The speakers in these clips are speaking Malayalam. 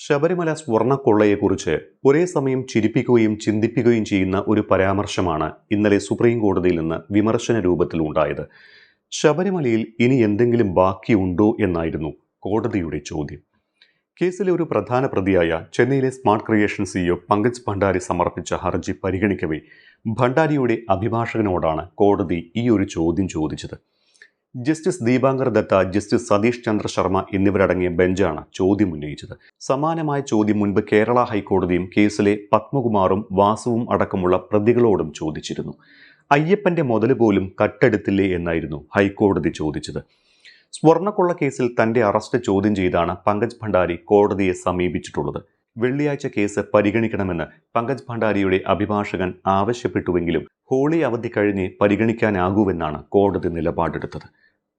ശബരിമല സ്വർണ്ണക്കൊള്ളയെക്കുറിച്ച് ഒരേ സമയം ചിരിപ്പിക്കുകയും ചിന്തിപ്പിക്കുകയും ചെയ്യുന്ന ഒരു പരാമർശമാണ് ഇന്നലെ സുപ്രീം കോടതിയിൽ നിന്ന് വിമർശന രൂപത്തിൽ ഉണ്ടായത്. ശബരിമലയിൽ ഇനി എന്തെങ്കിലും ബാക്കിയുണ്ടോ എന്നായിരുന്നു കോടതിയുടെ ചോദ്യം. കേസിലെ ഒരു പ്രധാന പ്രതിയായ ചെന്നൈയിലെ smart creation CEO Pankaj Bhandari സമർപ്പിച്ച ഹർജി പരിഗണിക്കവേ ഭണ്ഡാരിയുടെ അഭിഭാഷകനോടാണ് കോടതി ഈ ഒരു ചോദ്യം ചോദിച്ചത്. ജസ്റ്റിസ് ദീപാങ്കർ ദത്ത, ജസ്റ്റിസ് സതീഷ് ചന്ദ്ര ശർമ്മ എന്നിവരടങ്ങിയ ബെഞ്ചാണ് ചോദ്യം ഉന്നയിച്ചത്. സമാനമായ ചോദ്യം മുൻപ് കേരള ഹൈക്കോടതിയും കേസിലെ പത്മകുമാറും വാസുവും അടക്കമുള്ള പ്രതികളോടും ചോദിച്ചിരുന്നു. അയ്യപ്പന്റെ മുതല് പോലും കട്ടെടുത്തില്ലേ എന്നായിരുന്നു ഹൈക്കോടതി ചോദിച്ചത്. സ്വർണ്ണക്കൊള്ള കേസിൽ തന്റെ അറസ്റ്റ് ചോദ്യം ചെയ്താണ് പങ്കജ് ഭണ്ഡാരി കോടതിയെ സമീപിച്ചിട്ടുള്ളത്. വെള്ളിയാഴ്ച കേസ് പരിഗണിക്കണമെന്ന് പങ്കജ് ഭണ്ഡാരിയുടെ അഭിഭാഷകൻ ആവശ്യപ്പെട്ടുവെങ്കിലും ഹോളി അവധി കഴിഞ്ഞ് പരിഗണിക്കാനാകൂവെന്നാണ് കോടതി നിലപാടെടുത്തത്.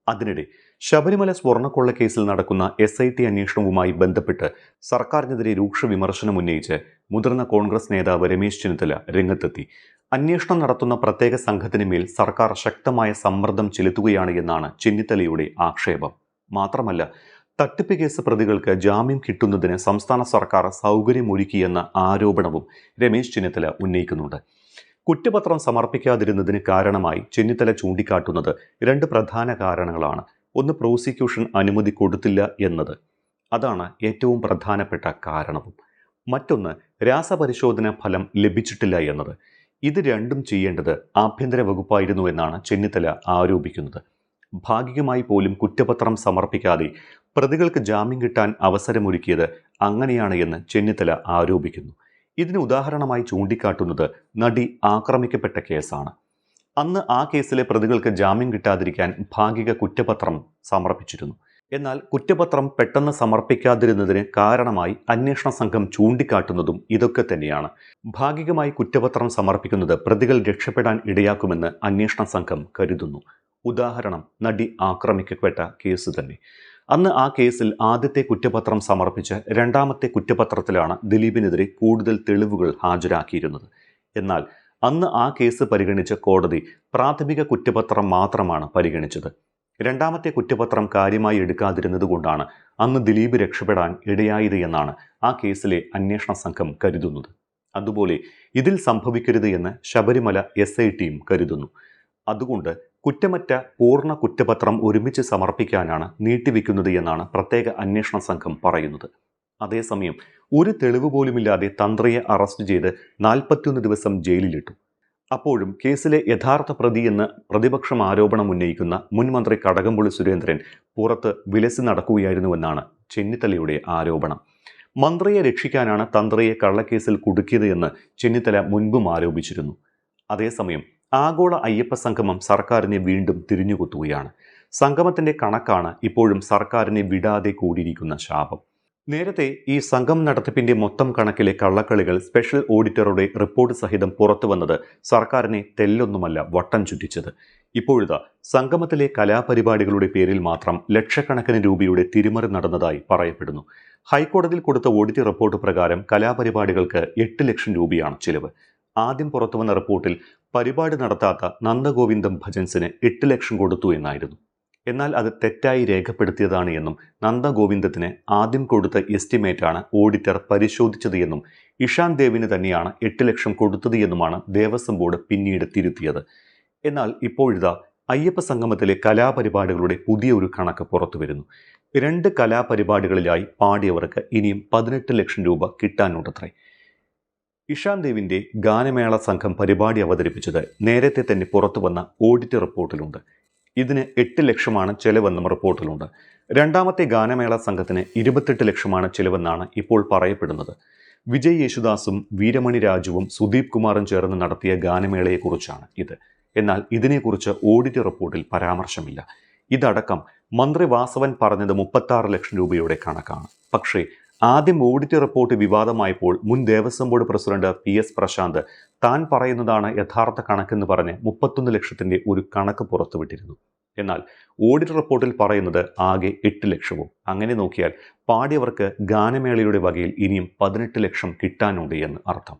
അതിനിടെ ശബരിമല സ്വർണ്ണക്കൊള്ള കേസിൽ നടക്കുന്ന SIT അന്വേഷണവുമായി ബന്ധപ്പെട്ട് സർക്കാരിനെതിരെ രൂക്ഷ വിമർശനം ഉന്നയിച്ച് മുതിർന്ന കോൺഗ്രസ് നേതാവ് രമേശ് ചെന്നിത്തല രംഗത്തെത്തി. അന്വേഷണം നടത്തുന്ന പ്രത്യേക സംഘത്തിന് മേൽ സർക്കാർ ശക്തമായ സമ്മർദ്ദം ചെലുത്തുകയാണ് എന്നാണ് ചെന്നിത്തലയുടെ ആക്ഷേപം. മാത്രമല്ല, തട്ടിപ്പ് കേസ് പ്രതികൾക്ക് ജാമ്യം കിട്ടുന്നതിന് സംസ്ഥാന സർക്കാർ സൗകര്യമൊരുക്കിയെന്ന ആരോപണവും രമേശ് ചെന്നിത്തല ഉന്നയിക്കുന്നുണ്ട്. കുറ്റപത്രം സമർപ്പിക്കാതിരുന്നതിന് കാരണമായി ചെന്നിത്തല ചൂണ്ടിക്കാട്ടുന്നത് രണ്ട് പ്രധാന കാരണങ്ങളാണ്. ഒന്ന്, പ്രോസിക്യൂഷൻ അനുമതി കൊടുത്തില്ല എന്നത്. അതാണ് ഏറ്റവും പ്രധാനപ്പെട്ട കാരണവും. മറ്റൊന്ന്, രാസപരിശോധന ഫലം ലഭിച്ചിട്ടില്ല എന്നത്. ഇത് രണ്ടും ചെയ്യേണ്ടത് ആഭ്യന്തര വകുപ്പായിരുന്നു എന്നാണ് ചെന്നിത്തല ആരോപിക്കുന്നത്. ഭാഗികമായി പോലും കുറ്റപത്രം സമർപ്പിക്കാതെ പ്രതികൾക്ക് ജാമ്യം കിട്ടാൻ അവസരമൊരുക്കിയത് അങ്ങനെയാണ് എന്ന് ചെന്നിത്തല ആരോപിക്കുന്നു. ഇതിന് ഉദാഹരണമായി ചൂണ്ടിക്കാട്ടുന്നത് നടി ആക്രമിക്കപ്പെട്ട കേസാണ്. അന്ന് ആ കേസിലെ പ്രതികൾക്ക് ജാമ്യം കിട്ടാതിരിക്കാൻ ഭാഗിക കുറ്റപത്രം സമർപ്പിച്ചിരുന്നു. എന്നാൽ കുറ്റപത്രം പെട്ടെന്ന് സമർപ്പിക്കാതിരുന്നതിന് കാരണമായി അന്വേഷണ സംഘം ചൂണ്ടിക്കാട്ടുന്നതും ഇതൊക്കെ തന്നെയാണ്. ഭാഗികമായി കുറ്റപത്രം സമർപ്പിക്കുന്നത് പ്രതികൾ രക്ഷപ്പെടാൻ ഇടയാക്കുമെന്ന് അന്വേഷണ സംഘം കരുതുന്നു. ഉദാഹരണം, നടി ആക്രമിക്കപ്പെട്ട കേസ് തന്നെ. അന്ന് ആ കേസിൽ ആദ്യത്തെ കുറ്റപത്രം സമർപ്പിച്ച് രണ്ടാമത്തെ കുറ്റപത്രത്തിലാണ് ദിലീപിനെതിരെ കൂടുതൽ തെളിവുകൾ ഹാജരാക്കിയിരുന്നത്. എന്നാൽ അന്ന് ആ കേസ് പരിഗണിച്ച കോടതി പ്രാഥമിക കുറ്റപത്രം മാത്രമാണ് പരിഗണിച്ചത്. രണ്ടാമത്തെ കുറ്റപത്രം കാര്യമായി എടുക്കാതിരുന്നത് കൊണ്ടാണ് അന്ന് ദിലീപ് രക്ഷപ്പെടാൻ ഇടയായത് എന്നാണ് ആ കേസിലെ അന്വേഷണ സംഘം കരുതുന്നത്. അതുപോലെ ഇതിൽ സംഭവിക്കരുത് എന്ന് ശബരിമല SITയും കരുതുന്നു. അതുകൊണ്ട് കുറ്റമറ്റ പൂർണ്ണ കുറ്റപത്രം ഒരുമിച്ച് സമർപ്പിക്കാനാണ് നീട്ടിവെക്കുന്നത് എന്നാണ് പ്രത്യേക അന്വേഷണ സംഘം പറയുന്നത്. അതേസമയം ഒരു തെളിവ് പോലുമില്ലാതെ തന്ത്രിയെ അറസ്റ്റ് ചെയ്ത് 41 ദിവസം ജയിലിലിട്ടു. അപ്പോഴും കേസിലെ യഥാർത്ഥ പ്രതി എന്ന് പ്രതിപക്ഷം ആരോപണം ഉന്നയിക്കുന്ന മുൻ മന്ത്രി കടകംപള്ളി സുരേന്ദ്രൻ പുറത്ത് വിലസി നടക്കുകയായിരുന്നുവെന്നാണ് ചെന്നിത്തലയുടെ ആരോപണം. മന്ത്രിയെ രക്ഷിക്കാനാണ് തന്ത്രിയെ കള്ളക്കേസിൽ കുടുക്കിയത് എന്ന് ചെന്നിത്തല മുൻപും ആരോപിച്ചിരുന്നു. അതേസമയം ആഗോള അയ്യപ്പ സംഗമം സർക്കാരിനെ വീണ്ടും തിരിഞ്ഞുകുത്തുകയാണ്. സംഗമത്തിന്റെ കണക്കാണ് ഇപ്പോഴും സർക്കാരിനെ വിടാതെ കൂടിയിരിക്കുന്ന ശാപം. നേരത്തെ ഈ സംഘം നടത്തിപ്പിന്റെ മൊത്തം കണക്കിലെ കള്ളക്കളികൾ സ്പെഷ്യൽ ഓഡിറ്ററുടെ റിപ്പോർട്ട് സഹിതം പുറത്തു വന്നത് സർക്കാരിനെ തെല്ലൊന്നുമല്ല വട്ടം ചുറ്റിച്ചത്. ഇപ്പോഴിതാ സംഗമത്തിലെ കലാപരിപാടികളുടെ പേരിൽ മാത്രം ലക്ഷക്കണക്കിന് രൂപയുടെ തിരിമറി നടന്നതായി പറയപ്പെടുന്നു. ഹൈക്കോടതിയിൽ കൊടുത്ത ഓഡിറ്റ് റിപ്പോർട്ട് പ്രകാരം കലാപരിപാടികൾക്ക് 8 ലക്ഷം രൂപയാണ് ചിലവ്. ആദ്യം പുറത്തുവന്ന റിപ്പോർട്ടിൽ പരിപാടി നടത്താത്ത നന്ദഗോവിന്ദം ഭജൻസിന് 8 ലക്ഷം കൊടുത്തു എന്നായിരുന്നു. എന്നാൽ അത് തെറ്റായി രേഖപ്പെടുത്തിയതാണ് എന്നും നന്ദഗോവിന്ദത്തിന് ആദ്യം കൊടുത്ത എസ്റ്റിമേറ്റാണ് ഓഡിറ്റർ പരിശോധിച്ചത് എന്നും ഇഷാൻ ദേവിന് തന്നെയാണ് 8 ലക്ഷം കൊടുത്തത് എന്നുമാണ് ദേവസ്വം ബോർഡ് പിന്നീട് തിരുത്തിയത്. എന്നാൽ ഇപ്പോഴിതാ അയ്യപ്പ സംഗമത്തിലെ കലാപരിപാടികളുടെ പുതിയൊരു കണക്ക് പുറത്തു വരുന്നു. 2 കലാപരിപാടികളിലായി പാടിയവർക്ക് ഇനിയും 18 ലക്ഷം രൂപ കിട്ടാനുണ്ടത്രേ. ഇഷാൻ ദേവിന്റെ ഗാനമേള സംഘം പരിപാടി അവതരിപ്പിച്ചത് നേരത്തെ തന്നെ പുറത്തു വന്ന ഓഡിറ്റ് റിപ്പോർട്ടിലുണ്ട്. ഇതിന് 8 ലക്ഷമാണ് ചെലവെന്നും റിപ്പോർട്ടിലുണ്ട്. രണ്ടാമത്തെ ഗാനമേള സംഘത്തിന് 28 ലക്ഷമാണ് ചെലവെന്നാണ് ഇപ്പോൾ പറയപ്പെടുന്നത്. വിജയ് യേശുദാസും വീരമണി രാജുവും സുദീപ് കുമാറും ചേർന്ന് നടത്തിയ ഗാനമേളയെക്കുറിച്ചാണ് ഇത്. എന്നാൽ ഇതിനെക്കുറിച്ച് ഓഡിറ്റ് റിപ്പോർട്ടിൽ പരാമർശമില്ല. ഇതടക്കം മന്ത്രി വാസവൻ പറഞ്ഞത് 36 ലക്ഷം രൂപയുടെ കണക്കാണ്. പക്ഷേ ആദ്യം ഓഡിറ്റ് റിപ്പോർട്ട് വിവാദമായപ്പോൾ മുൻ Devaswom board president PS Prashanth താൻ പറയുന്നതാണ് യഥാർത്ഥ കണക്കെന്ന് പറഞ്ഞ് 31 ലക്ഷത്തിന്റെ ഒരു കണക്ക് പുറത്തുവിട്ടിരുന്നു. എന്നാൽ ഓഡിറ്റ് റിപ്പോർട്ടിൽ പറയുന്നത് ആകെ 8 ലക്ഷവും. അങ്ങനെ നോക്കിയാൽ പാടിയവർക്ക് ഗാനമേളയുടെ വകയിൽ ഇനിയും 18 ലക്ഷം കിട്ടാനുണ്ട് എന്ന് അർത്ഥം.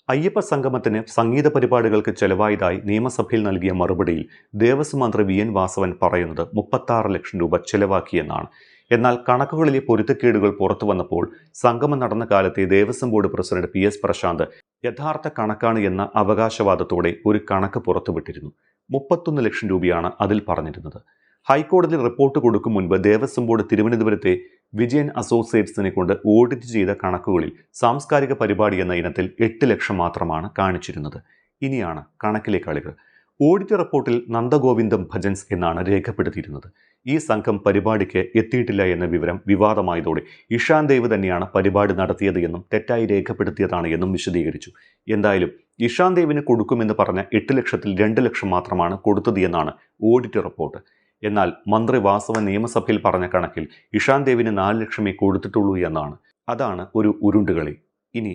അയ്യപ്പ സംഗമത്തിന് സംഗീത പരിപാടികൾക്ക് ചെലവായതായി നിയമസഭയിൽ നൽകിയ മറുപടിയിൽ ദേവസ്വം മന്ത്രി VN വാസവൻ പറയുന്നത് 36 ലക്ഷം രൂപ ചെലവാക്കിയെന്നാണ്. എന്നാൽ കണക്കുകളിലെ പൊരുത്തക്കേടുകൾ പുറത്തു വന്നപ്പോൾ സംഗമം നടന്ന കാലത്തെ Devaswom board president PS Prashanth യഥാർത്ഥ കണക്കാണ് എന്ന അവകാശവാദത്തോടെ ഒരു കണക്ക് പുറത്തുവിട്ടിരുന്നു. 31 ലക്ഷം രൂപയാണ് അതിൽ പറഞ്ഞിരുന്നത്. ഹൈക്കോടതിയിൽ റിപ്പോർട്ട് കൊടുക്കും മുൻപ് ദേവസ്വം ബോർഡ് തിരുവനന്തപുരത്തെ വിജയൻ അസോസിയേറ്റ്സിനെ കൊണ്ട് ഓഡിറ്റ് ചെയ്ത കണക്കുകളിൽ സാംസ്കാരിക പരിപാടി എന്ന ഇനത്തിൽ 8 ലക്ഷം മാത്രമാണ് കാണിച്ചിരുന്നത്. ഇനിയാണ് കണക്കിലെ കളികൾ. ഓഡിറ്റ് റിപ്പോർട്ടിൽ നന്ദഗോവിന്ദം ഭജൻസ് എന്നാണ് രേഖപ്പെടുത്തിയിരുന്നത്. ഈ സംഘം പരിപാടിക്ക് എത്തിയിട്ടില്ല എന്ന വിവരം വിവാദമായതോടെ ഇഷാൻ ദേവ് തന്നെയാണ് പരിപാടി നടത്തിയത് എന്നും തെറ്റായി രേഖപ്പെടുത്തിയതാണ് എന്നും വിശദീകരിച്ചു. എന്തായാലും ഇഷാൻ ദേവിന് കൊടുക്കുമെന്ന് പറഞ്ഞ 8 ലക്ഷത്തിൽ 2 ലക്ഷം മാത്രമാണ് കൊടുത്തത് എന്നാണ് ഓഡിറ്റ് റിപ്പോർട്ട്. എന്നാൽ മന്ത്രി വാസവൻ നിയമസഭയിൽ പറഞ്ഞ കണക്കിൽ ഇഷാൻ ദേവിന് 4 ലക്ഷമേ കൊടുത്തിട്ടുള്ളൂ എന്നാണ്. അതാണ് ഒരു ഉരുണ്ടുകളി. ഇനി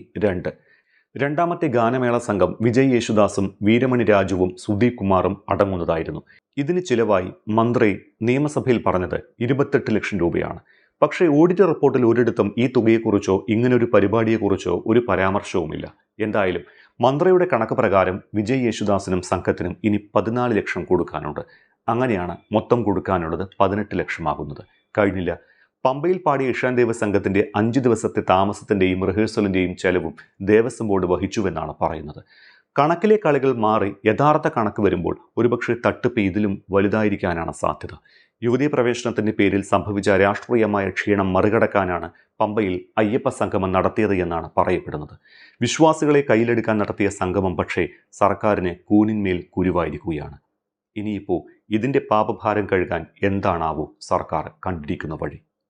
രണ്ടാമത്തെ ഗാനമേള സംഘം വിജയ് യേശുദാസും വീരമണി രാജുവും സുദീപ് കുമാറും അടങ്ങുന്നതായിരുന്നു. ഇതിന് ചിലവായി മന്ത്രി നിയമസഭയിൽ പറഞ്ഞത് 28 ലക്ഷം രൂപയാണ്. പക്ഷേ ഓഡിറ്റ് റിപ്പോർട്ടിൽ ഒരിടത്തും ഈ തുകയെക്കുറിച്ചോ ഇങ്ങനൊരു പരിപാടിയെക്കുറിച്ചോ ഒരു പരാമർശവുമില്ല. എന്തായാലും മന്ത്രിയുടെ കണക്ക് പ്രകാരം വിജയ് യേശുദാസിനും സംഘത്തിനും ഇനി 14 ലക്ഷം കൊടുക്കാനുണ്ട്. അങ്ങനെയാണ് മൊത്തം കൊടുക്കാനുള്ളത് 18 ലക്ഷമാകുന്നത്. കഴിഞ്ഞില്ല. പമ്പയിൽ പാടിയ ഇഷാൻ ദേവ് സംഘത്തിന്റെ 5 ദിവസത്തെ താമസത്തിന്റെയും റിഹേഴ്സലിന്റെയും ചെലവും ദേവസ്വം ബോർഡ് വഹിച്ചുവെന്നാണ് പറയുന്നത്. കണക്കിലെ കളികൾ മാറി യഥാർത്ഥ കണക്ക് വരുമ്പോൾ ഒരുപക്ഷെ തട്ടിപ്പ് ഇതിലും വലുതായിരിക്കാനാണ് സാധ്യത. യുവതീ പ്രവേശനത്തിന്റെ പേരിൽ സംഭവിച്ച രാഷ്ട്രീയമായ ക്ഷീണം മറികടക്കാനാണ് പമ്പയിൽ അയ്യപ്പ സംഗമം നടത്തിയത് എന്നാണ് പറയപ്പെടുന്നത്. വിശ്വാസികളെ കയ്യിലെടുക്കാൻ നടത്തിയ സംഗമം പക്ഷേ സർക്കാരിന് കൂനിന്മേൽ കുരുവായിരിക്കുകയാണ്. ഇനിയിപ്പോൾ ഇതിന്റെ പാപഭാരം കഴുകാൻ എന്താണാവോ സർക്കാർ കണ്ടിരിക്കുന്ന വഴി?